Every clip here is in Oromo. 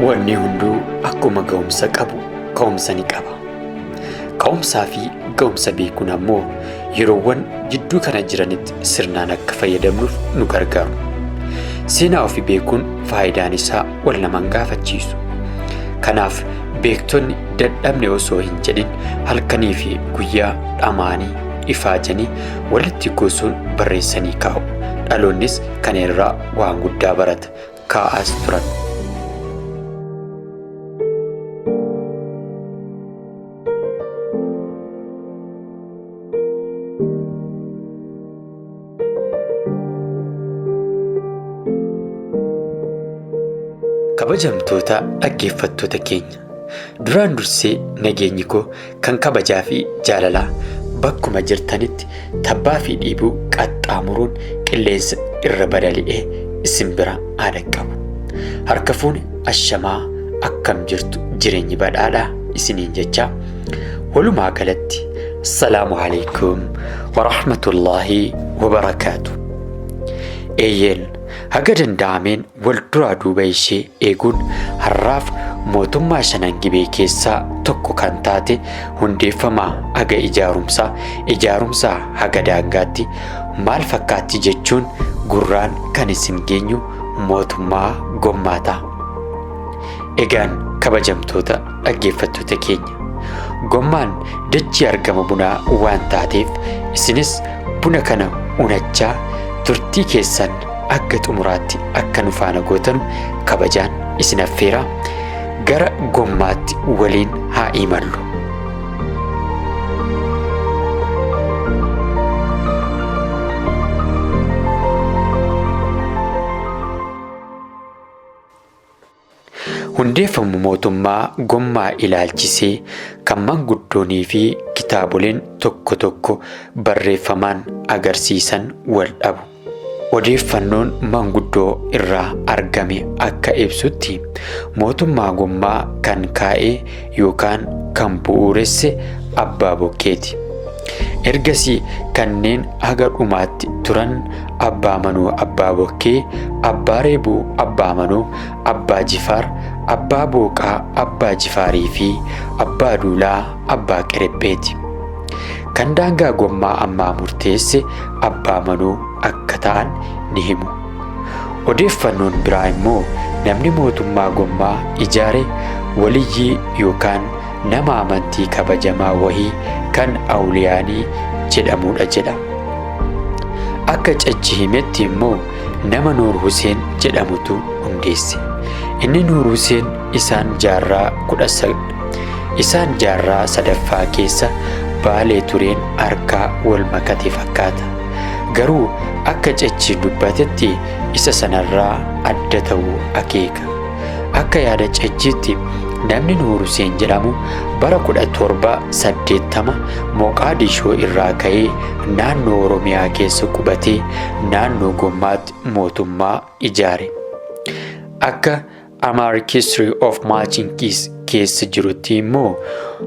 Wanni hunduu akkuma ga'umsa qabu ka'umsa ni qaba. Ka'umsaa fi ga'umsa beekuun ammoo yeroowwan jidduu kana jiranitti sirnaan akka fayyadamnuuf nu gargaaru. Seenaa ofii beekuun faayidaan isaa wal namaan gaafachiisu. Kanaaf beektonni dadhabne osoo hin jedhin halkanii fi guyyaa dhamaanii ifaajanii walitti kuusuun barreessanii kaa'u. Dhaloonnis kana irraa waan guddaa barata kaa'as turan. Kabajamtoota dhaggeeffattoota keenya, duraan dursee nageenyi koo kan kabajaa fi jaalalaa bakkuma jirtanitti tabbaa fi dhiibuu qaxxaamuruun qilleensa irra balali'ee isin bira haa dhaqqabu. Harka fuune ashamaa akkam jirtu jireenyi badhaadhaa isiniin jechaa walumaa galatti assalaamu alaikum wa rahmatullaahi wa barakaatu. Eeyyeen haga danda'ameen wal duraa duuba ishee eeguun har'aaf mootummaa shanan gibee keessaa tokko kan taate hundeeffamaa haga ijaarumsaa haga daangaatti maal fakkaatti jechuun gurraan kan isin geenyu mootummaa gommaataa. Egaan kabajamtoota dhaggeeffattoota keenya, gommaan dachii argama bunaa waan taateef isinis buna kana unachaa turtii keessan akka xumuraatti akka nu faana gootanu kabajaan isin affeera. Gara gommaatti waliin haa imallu. Hundeeffamu mootummaa gommaa ilaalchisee kan manguddoonii fi kitaaboleen tokko tokko barreeffamaan agarsiisan wal dhabu. Odeeffannoon manguddoo irraa argame akka ibsutti mootummaa gommaa kan kaa'ee yookaan kan bu'uuresse Abbaa Bokkeeti. Ergasii kanneen haga dhumaatti turan Abbaa Manuu Abbaa Bokkee, Abbaa Reebuu Abbaa Manuu, Abbaa Jifaar, Abbaa Booqaa Abbaa Jifaarii fi Abbaa Duulaa Abbaa Qirepheeti. Kan daangaa gommaa ammaa murteesse Abbaa Manuu akka ta'an ni himu. Odeeffannoon biraa immoo namni mootummaa gommaa ijaare waliyyii yookaan nama amantii kabajamaa wahii kan awliyaanii jedhamudha jedha. Akka Cajji himetti immoo nama Nuur Huseen jedhamutu hundeesse. Inni Nuur Huseen isaan jaarraa sadaffaa keessa Baalee tureen harkaa wal makate fakkaata. Garuu akka Cajji dubbatetti isa sanarraa adda ta'uu akeeka. Akka yaada Cajjiitti namni Nuur Huseen jedhamu bara 1780 Moqaadishoo irraa ka'ee naannoo Oromiyaa keessa qubatee naannoo gommaatti mootummaa ijaare. Akka Amharic History of Marching keessa jirutti immoo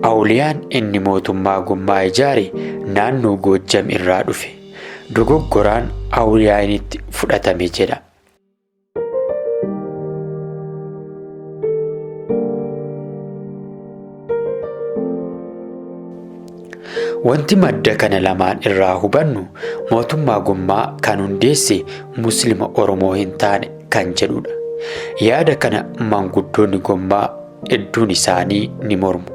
awliyaan inni mootummaa gommaa ijaare naannoo Goojjam irraa dhufe. Dogoggoraan awliyaanitti fudhatame jedha. Wanti madda kana lamaan irraa hubannu mootummaa gommaa kan hundeesse Muslima Oromoo hin taane kan jedhudha. Yaada kana manguddoonni gommaa hedduun isaanii ni mormu.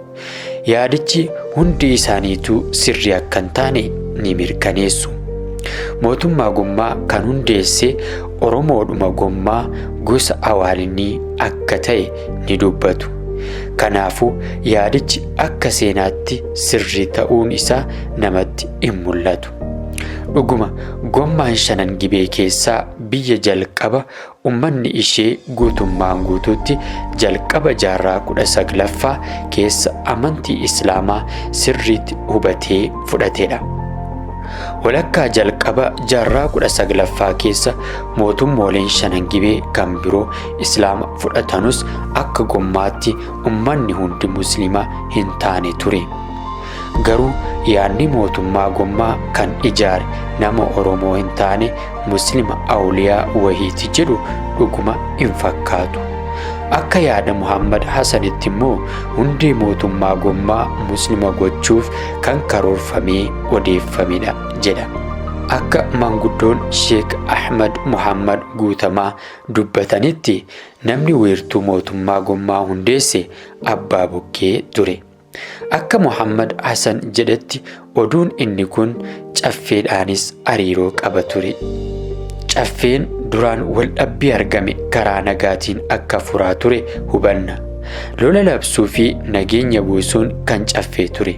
Yaadichi hundi isaaniitu sirrii akka hin taane ni mirkaneessu. Mootummaa gommaa kan hundeesse Oromoodhuma gommaa gosa Awaalinii akka ta'e ni dubbatu. Kanaafuu yaadichi akka seenaatti sirrii ta'uun isaa namatti hin mul'atu. Dhuguma gommaan shanan gibee keessaa biyya jalqaba ummanni ishee guutummaan guutuutti jalqaba jaarraa 19ffaa keessa amantii Islaamaa sirriitti hubatee fudhatedha. Walakkaa jalqaba jaarraa 19ffaa keessa mootummooleen shanan gibee kan biroo Islaama fudhatanus akka gommaatti ummanni hundi Musliima hin taane ture. Garuu yaadni mootummaa gommaa kan ijaare nama Oromoo hin taane Muslima awliyaa wahiiti jedhu dhuguma hin fakkaatu. Akka yaada Muhammad Hassanitti immoo hundee mootummaa gommaa Muslima gochuuf kan karoorfamee odeeffamedha jedha. Akka manguddoon Sheek Ahmad Muhammad Guutamaa dubbatanitti namni weertuu mootummaa gommaa hundeesse Abbaa Bokkee ture. Akka Muhammad Hassan jedhetti oduun inni kun caffeedhaanis hariiroo qaba ture. Caffeen duraan waldhabbii argame karaa nagaatiin akka furaa ture hubanna. Lola labsuu fi nageenya buusuun kan caffee ture.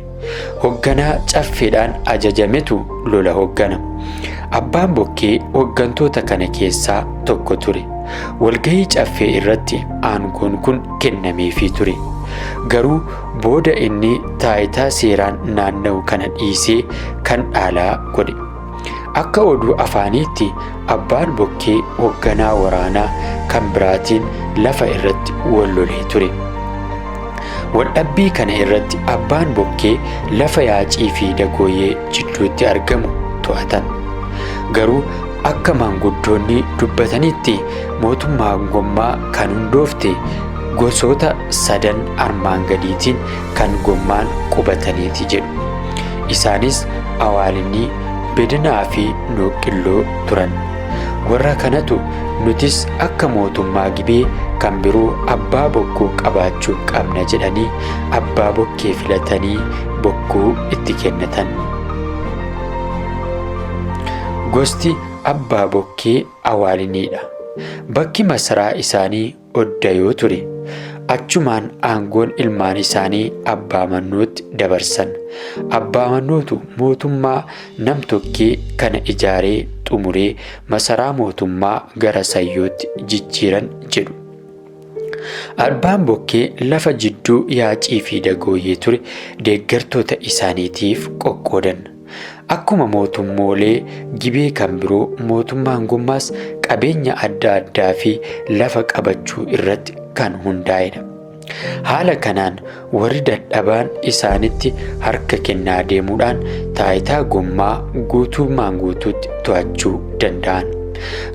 Hogganaa caffeedhaan ajajametu lola hoggana. Abbaan Bokkee hoggantoota kana keessaa tokko ture. Walgahii caffee irratti aangoon kun kennameefii ture. Garuu booda inni taayitaa seeraan naanna'u kana dhiisee kan dhaalaa godhe. Akka oduu afaaniitti Abbaan Bokkee hogganaa waraanaa kan biraatiin lafa irratti wal lolee ture. Waldhabbii kana irratti Abbaan Bokkee lafa Yaacii fi Dagooyyee jidduutti argamu to'atan. Garuu akka manguddoonni dubbatanitti mootummaan gommaa kan hundoofte gosoota 3 armaan gadiitiin kan gommaan qubataniiti jedhu. Isaanis Awaalinii, Bedanaa fi Nooqqilloo turan. Warra kanatu nutis akka mootummaa Gibee kan biroo Abbaa Bokkuu qabaachuu qabna jedhanii Abbaa Bokkee filatanii bokkuu itti kennatan. Gosti Abbaa Bokkee Awaaliniidha. Bakki masaraa isaanii Oddayoo ture. Achumaan aangoon ilmaan isaanii Abbaa Mannootti dabarsan. Abbaa Mannootu mootummaa nam-tokkee kana ijaaree xumuree masaraa mootummaa gara Sayyootti jijjiiran jedhu. Abbaan Bokkee lafa jidduu Yaacii fi Dagooyyee ture deeggartoota isaaniitiif qoqqoodan. Akkuma mootummoolee Gibee kan biroo mootummaan gommaas qabeenya adda addaa fi lafa qabachuu irratti kan hundaa'edha. Haala kanaan warri dadhabaan isaanitti harka kennaa deemuudhaan taayitaa gommaa guutummaan guutuutti to'achuu danda'an.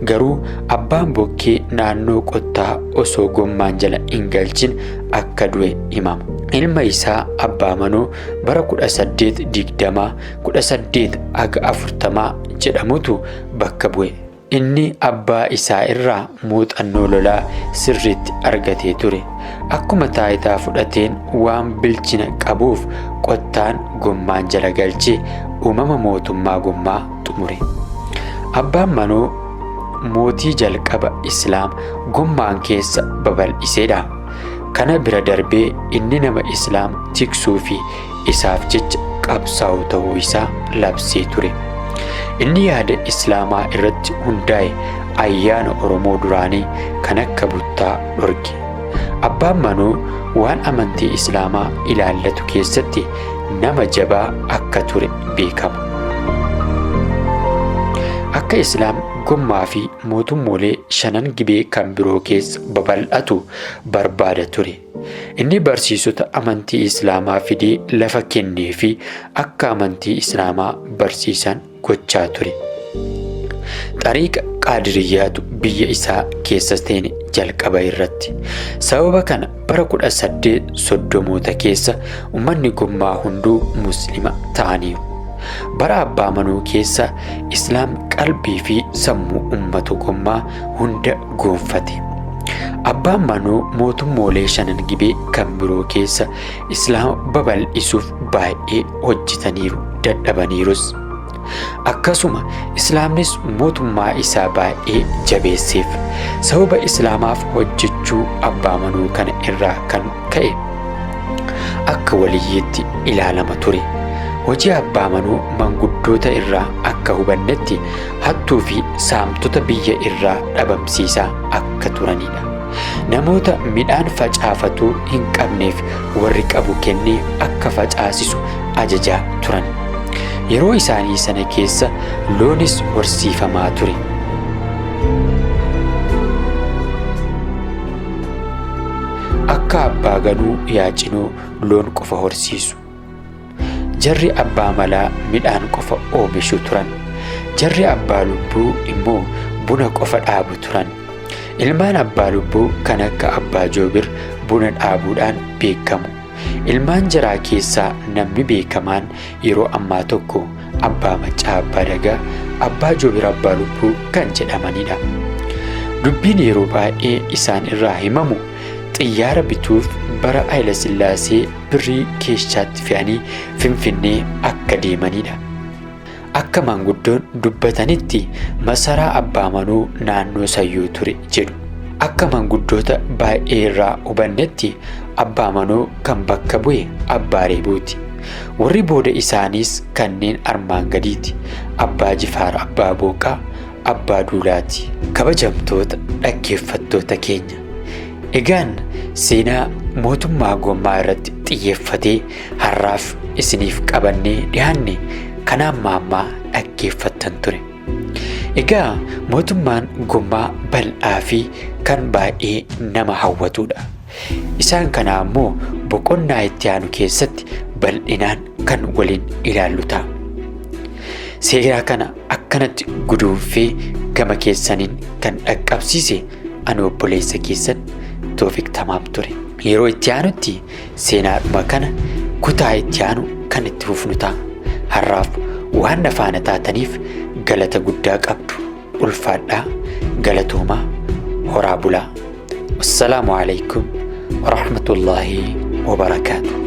Garuu Abbaan Bokkee naannoo qottaa osoo gommaan jala hin galchin akka du'e himama. Ilma isaa Abbaa Manoo bara 1840-1840 jedhamutu bakka bu'e. Inni abbaa isaa irraa muuxannoo lolaa sirriitti argatee ture. Akkuma taayitaa fudhateen waan bilchina qabuuf qottaan gommaan jala galchee uumama mootummaa gommaa xumure. Abbaan Manoo mootii jalqaba Islaam gommaan keessa babal'iseedha. Kana bira darbee inni nama Islaam tiksuu fi isaaf jecha qabsaa'u ta'uu isaa labsee ture. Inni yaada Islaamaa irratti hundaa'e ayyaana Oromoo duraanii kan akka buttaa dhorge. Abbaan Manoo waan amantii Islaamaa ilaallatu keessatti nama jabaa akka ture beekama. Akka Islaam gommaa fi mootummoolee 5 Gibee kan biroo keessa babal'atu barbaada ture. Inni barsiisota amantii Islaamaa fidee lafa kennee fi akka amantii Islaamaa barsiisan gochaa ture. Xariiqa Qaadiriyyaatu biyya isaa keessa seene jalqaba irratti. Sababa kana bara 1830moota keessa uummanni gommaa hunduu Muslima ta'aniiru. Bara Abbaa Manoo keessa Islaam qalbii fi sammuu uummata gommaa hunda goonfate. Abbaan Manoo mootummoolee 5 Gibee kan biroo keessa Islaama babal'isuuf baay'ee hojjetaniiru, dadhabaniirus. Akkasuma Islaamnis mootummaa isaa baay'ee jabeesseef. Sababa Islaamaaf hojjechuu Abbaa Manoo kana irraa kan ka'e akka waliyyiitti ilaalama ture. Hojii Abbaa Manoo manguddoota irraa akka hubannetti hattuu fi saamtota biyya irraa dhabamsiisaa akka turanidha. Namoota midhaan facaafatuu hin qabneef warri qabu kennee akka facaasisu ajajaa turan. Yeroo isaanii sana keessa loonis horsiifamaa ture. Akka Abbaa Ganuu Yaacinoo loon qofa horsiisu. Jarri Abbaa Malaa midhaan qofa oomishu turan. Jarri Abbaa Lubbuu immoo buna qofa dhaabu turan. Ilmaan abbaa lubbuu kan akka abbaa Joobir buna dhaabuudhaan beekamu. Ilmaan jaraa keessaa namni beekamaan yeroo ammaa tokko abbaa Maccaa Abbaa Dagaa, abbaa Joobir abbaa lubbuu kan jedhamanidha. Dubbiin yeroo baay'ee isaan irraa himamu xiyyaara bituuf bara Hayila Sillaasee birrii keessaatti fe'anii Finfinnee akka deemanidha. Akka maanguddoon dubbatanitti masaraa abbaa manuu naannoo Sayyoo ture jedhu. Akka maanguddoota baay'ee irraa hubannetti abbaa manuu kan bakka bu'e abbaa Reebuuti. Warri booda isaaniis kanneen armaan gadiiti. Abbaa Jifaar abbaa Booqaa, abbaa Duulaati. Kabajamtoota dhaggeeffattoota keenya, egaan seenaa mootummaa gommaa irratti xiyyeeffatee har'aaf isiniif qabannee dhiyaanne kan ammaa dhaggeeffattan ture. Egaa mootummaan gommaa bal'aa fi kan baay'ee nama hawwatudha. Isaan kana ammoo boqonnaa itti aanu keessatti bal'inaan kan waliin ilaallu ta'a. Seeraa kana akkanatti guduunfee gama keessaniin kan dhaqqabsiise ani obboleessa keessan Toofiq Tamaam ture. Yeroo itti aanutti seenaadhuma kana kutaa itti aanu kan itti fufnu ta'a. Har'aaf waan na faana taataniif galata guddaa qabdu. Ulfaadhaa, galatoomaa, horaa bulaa. Wassalaamu alaikum wa rahmatullaahi wa barakaatuh.